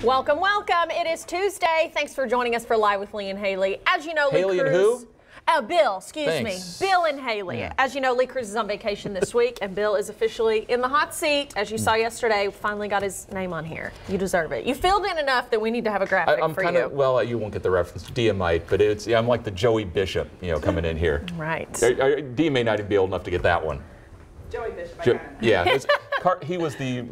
Welcome, welcome. It is Tuesday. Thanks for joining us for Live with Lee and Hayley. As you know, Hayley and who? Bill, excuse Thanks. me. Bill and Hayley. Yeah. As you know, Lee Cruz is on vacation this week, and Bill is officially in the hot seat. As you saw yesterday, finally got his name on here. You deserve it. You filled in enough that we need to have a graphic I'm for kind you. of, well, you won't get the reference. Dia might, but I'm like the Joey Bishop, coming in here. Right. Dia may not even be old enough to get that one. Joey Bishop. Yeah, he was a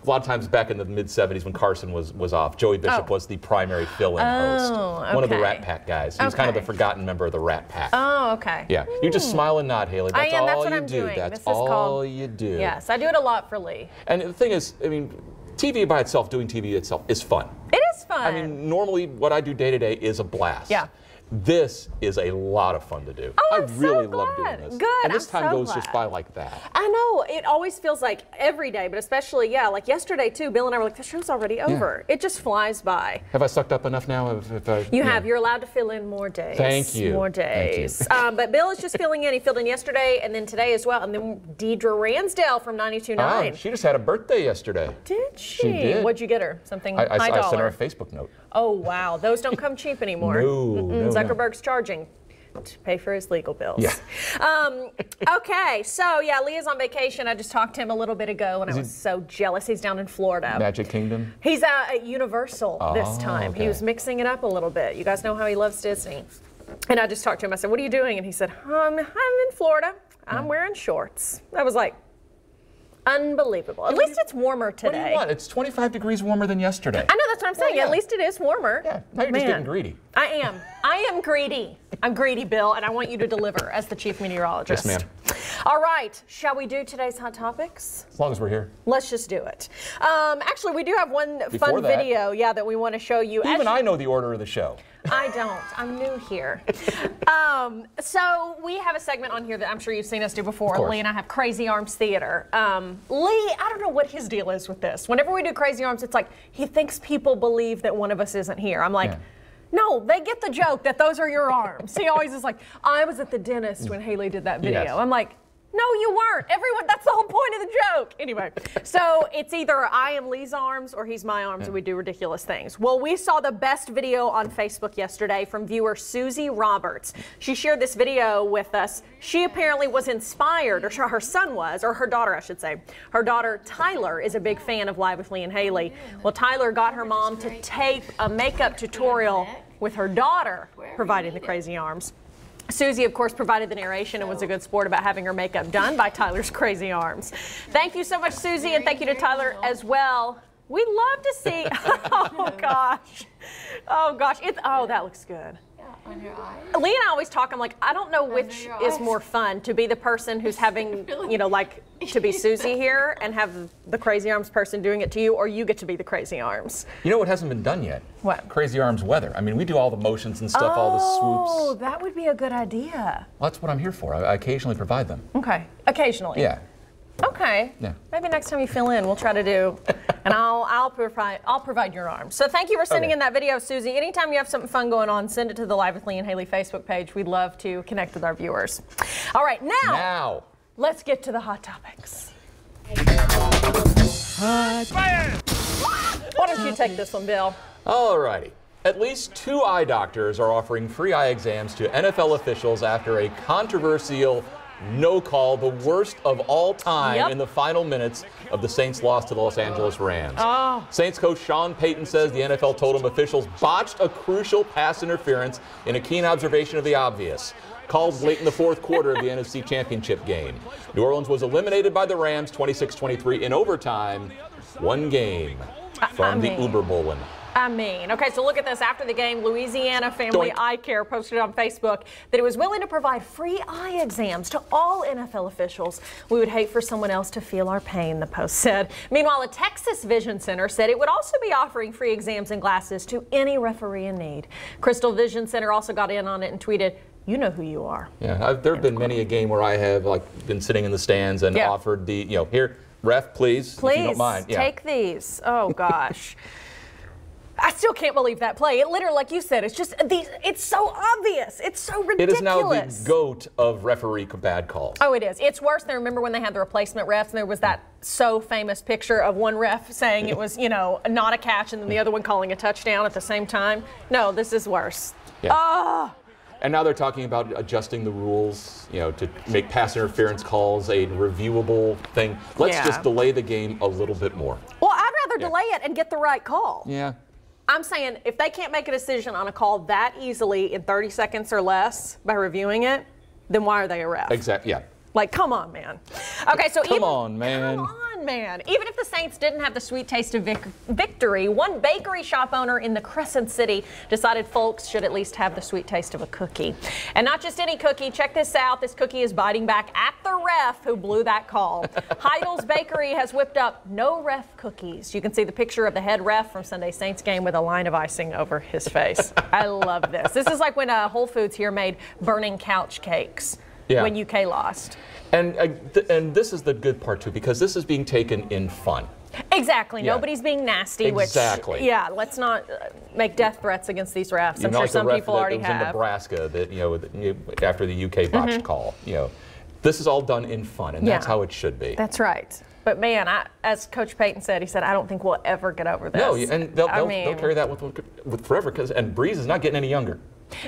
lot of times back in the mid-'70s when Carson was off, Joey Bishop was the primary fill-in host. One of the Rat Pack guys. He was kind of the forgotten member of the Rat Pack. Oh, okay. Yeah, you just smile and nod, Hayley. That's all That's what you I'm do. doing. That's this is all called, you do. Yes, I do it a lot for Lee. And the thing is, TV by itself, doing TV itself is fun. It is fun. I mean, normally what I do day to day is a blast. Yeah. This is a lot of fun to do. Oh, I I'm really so love glad. doing this. Good, And this I'm time so goes just glad. by like that. I know. It always feels like every day, but especially, like yesterday too, Bill and I were like, the show's already over. It just flies by. Have I sucked up enough now? You have. You're allowed to fill in more days. Thank you. More days. But Bill is just filling in. He filled in yesterday and then today as well. And then Deidre Ransdale from 92.9. Oh, she just had a birthday yesterday. Did she? She did. What'd you get her? Something I high dollar? sent her a Facebook note. Oh, wow. Those don't come cheap anymore. No. Zuckerberg's charging to pay for his legal bills. Yeah. Okay, so Leah's on vacation. I just talked to him a little bit ago, and I was so jealous. He's down in Florida. Magic Kingdom? He's at Universal this time. Okay. He was mixing it up a little bit. You guys know how he loves Disney. And I just talked to him. I said, what are you doing? And he said, I'm in Florida. I'm wearing shorts. I was like, unbelievable. At least it's warmer today. What do you want? It's 25 degrees warmer than yesterday. I know, that's what I'm saying. Yeah. At least it is warmer. Yeah, now you're just getting greedy. I am. I am greedy. I'm greedy, Bill, and I want you to deliver as the chief meteorologist. Yes, ma'am. All right. Shall we do today's hot topics? As long as we're here. Let's just do it. Actually, we do have one Before fun that, video, that we want to show you. Even I know the order of the show. I don't. I'm new here. So we have a segment on here that I'm sure you've seen us do before. Lee and I have Crazy Arms Theater. Lee, I don't know what his deal is with this. Whenever we do Crazy Arms, it's like he thinks people believe that one of us isn't here. I'm like, no, they get the joke that those are your arms. He always is like, I was at the dentist when Hayley did that video. Yes. I'm like, no, you weren't. Everyone, that's the whole point of the joke. Anyway, so it's either I am Lee's arms or he's my arms and we do ridiculous things. Well, we saw the best video on Facebook yesterday from viewer Susie Roberts. She shared this video with us. She apparently was inspired, or her son was, or her daughter, I should say. Her daughter, Tyler, is a big fan of Live with Lee and Hayley. Well, Tyler got her mom to tape a makeup tutorial with her daughter providing the crazy arms. Susie, of course, provided the narration and was a good sport about having her makeup done by Tyler's crazy arms. Thank you so much, Susie, and thank you to Tyler as well. We'd love to see. Oh gosh, oh gosh, that looks good. On your eyes? Lee and I always talk. I'm like, I don't know which is more fun, to be the person who's having, like to be Susie here and have the crazy arms person doing it to you, or you get to be the crazy arms. You know what hasn't been done yet? What? Crazy Arms weather. I mean, we do all the motions and stuff, all the swoops. Oh, that would be a good idea. Well, that's what I'm here for. I occasionally provide them. Okay, occasionally. Yeah. Okay. Yeah. Maybe next time you fill in, we'll try to do, and I'll provide your arms. So thank you for sending in that video, Susie. Anytime you have something fun going on, send it to the Live with Lee and Hayley Facebook page. We'd love to connect with our viewers. All right, now let's get to the hot topics. Why don't you take this one, Bill? All righty. At least 2 eye doctors are offering free eye exams to NFL officials after a controversial no call, the worst of all time in the final minutes of the Saints' loss to the Los Angeles Rams. Saints coach Sean Payton says the NFL told him officials botched a crucial pass interference in a keen observation of the obvious. Called late in the fourth quarter of the NFC Championship game. New Orleans was eliminated by the Rams 26-23 in overtime. One game from the Uber Bowling. Okay, so look at this. After the game, Louisiana Family Eye Care posted on Facebook that it was willing to provide free eye exams to all NFL officials. We would hate for someone else to feel our pain, the post said. Meanwhile, a Texas Vision Center said it would also be offering free exams and glasses to any referee in need. Crystal Vision Center also got in on it and tweeted, you know who you are. Yeah, there have been many a game where I have been sitting in the stands and offered the, here, ref, please, if you don't mind. Take these. Oh, gosh. I still can't believe that play. It literally, like you said, it's just it's so obvious. It's so ridiculous. It is now the GOAT of referee bad calls. Oh, it is. It's worse than remember when they had the replacement refs and there was that so famous picture of one ref saying it was, not a catch and then the other one calling a touchdown at the same time. No, this is worse. Yeah. Oh. And now they're talking about adjusting the rules, to make pass interference calls a reviewable thing. Let's just delay the game a little bit more. Well, I'd rather delay it and get the right call. Yeah. I'm saying if they can't make a decision on a call that easily in 30 seconds or less by reviewing it, then why are they a ref? Exactly. Yeah. Come on, man. Okay, so Come on, man. Even if the Saints didn't have the sweet taste of victory, one bakery shop owner in the Crescent City decided folks should at least have the sweet taste of a cookie. And not just any cookie. Check this out. This cookie is biting back at the ref who blew that call. Heidel's Bakery has whipped up no ref cookies. You can see the picture of the head ref from Sunday Saints game with a line of icing over his face. I love this. This is like when Whole Foods here made burning couch cakes. Yeah. When UK lost. And this is the good part, too, because this is being taken in fun. Exactly. Yeah. Nobody's being nasty. Exactly. Which, let's not make death threats against these refs. I'm sure some people already have. in Nebraska that, after the UK botched call. This is all done in fun, and that's how it should be. That's right. But, man, as Coach Payton said, he said, I don't think we'll ever get over this. No, and they'll carry that with forever, and Breeze is not getting any younger.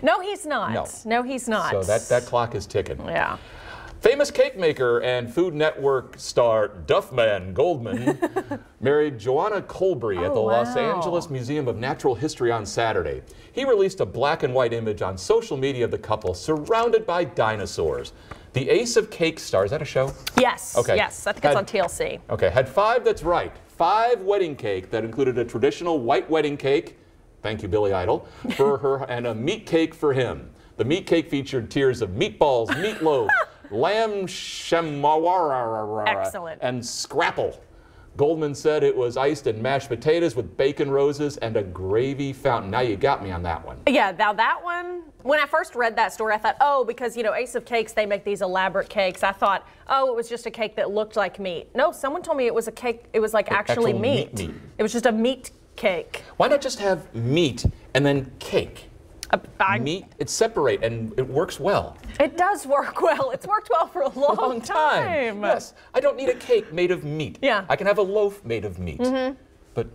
No, he's not. No, he's not. So that clock is ticking. Yeah. Famous cake maker and Food Network star Duffman Goldman married Joanna Colbury at the Los Angeles Museum of Natural History on Saturday. He released a black and white image on social media of the couple surrounded by dinosaurs. The Ace of Cake star, is that a show? Yes. Okay. Yes, I think it's on TLC. Okay, had 5 that's right. 5 wedding cake that included a traditional white wedding cake, thank you, Billy Idol, for her, and a meat cake for him. The meat cake featured tiers of meatballs, meatloaf, lamb shamawara, excellent, and scrapple. Goldman said it was iced in mashed potatoes with bacon roses and a gravy fountain. Now you got me on that one. Yeah, now that one, when I first read that story, I thought, because, Ace of Cakes, they make these elaborate cakes. I thought, it was just a cake that looked like meat. No, someone told me it was a cake, it was like actually meat. It was just a meat cake. Why not just have meat and then cake? Meat, it's separate and it works well. It does work well. It's worked well for a long time. Yes, I don't need a cake made of meat. Yeah. I can have a loaf made of meat. But,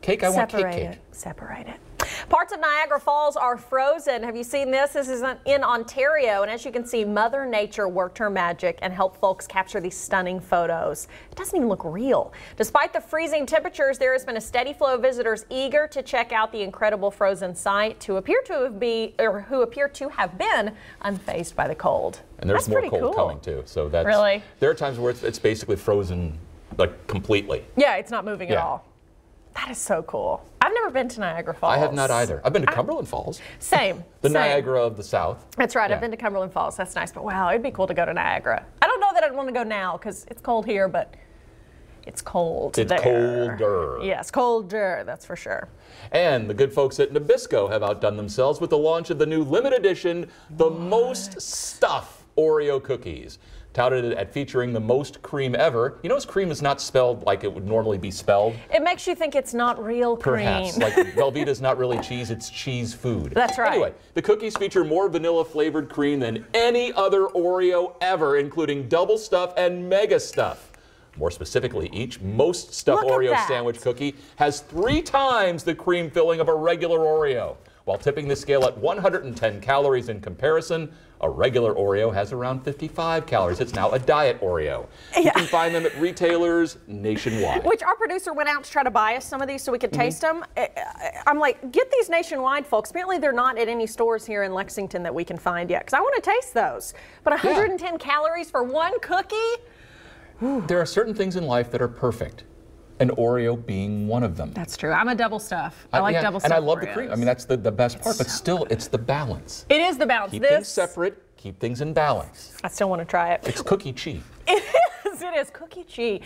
cake, I want cake. Separate it. Parts of Niagara Falls are frozen. Have you seen this? This is in Ontario, and as you can see, Mother Nature worked her magic and helped folks capture these stunning photos. It doesn't even look real. Despite the freezing temperatures, there has been a steady flow of visitors eager to check out the incredible frozen site who appear to have been unfazed by the cold. And there's more cold coming too. So that's really. There are times where it's basically frozen completely. Yeah, it's not moving at all. That is so cool. I've never been to Niagara Falls. I have not either. I've been to Cumberland Falls. Same. The Niagara of the South. That's right. I've been to Cumberland Falls. That's nice. But wow, it'd be cool to go to Niagara. I don't know that I'd want to go now because it's cold here, but it's cold there. It's colder. Yes, colder. That's for sure. And the good folks at Nabisco have outdone themselves with the launch of the new limited edition, The Most Stuff Oreo cookies. Touted at featuring the most cream ever. You notice cream is not spelled like it would normally be spelled? It makes you think it's not real cream. Perhaps. Like Velveeta's not really cheese, it's cheese food. That's right. Anyway, the cookies feature more vanilla flavored cream than any other Oreo ever, including double stuff and mega stuff. More specifically, each Most Stuff Oreo sandwich cookie has 3 times the cream filling of a regular Oreo. While tipping the scale at 110 calories in comparison, a regular Oreo has around 55 calories. It's now a diet Oreo. You can find them at retailers nationwide. Which our producer went out to try to buy us some of these so we could taste them. I'm like, get these nationwide, folks. Apparently they're not at any stores here in Lexington that we can find yet, because I want to taste those. But 110 calories for one cookie? There are certain things in life that are perfect. An Oreo being one of them. That's true. I'm a double stuff. I like double stuff. And I love Oreos. the cream. I mean, that's the best part, but still, it's the balance. It is the balance. Keep things separate, keep things in balance. I still want to try it. It's cookie cheap. It is cookie cheese.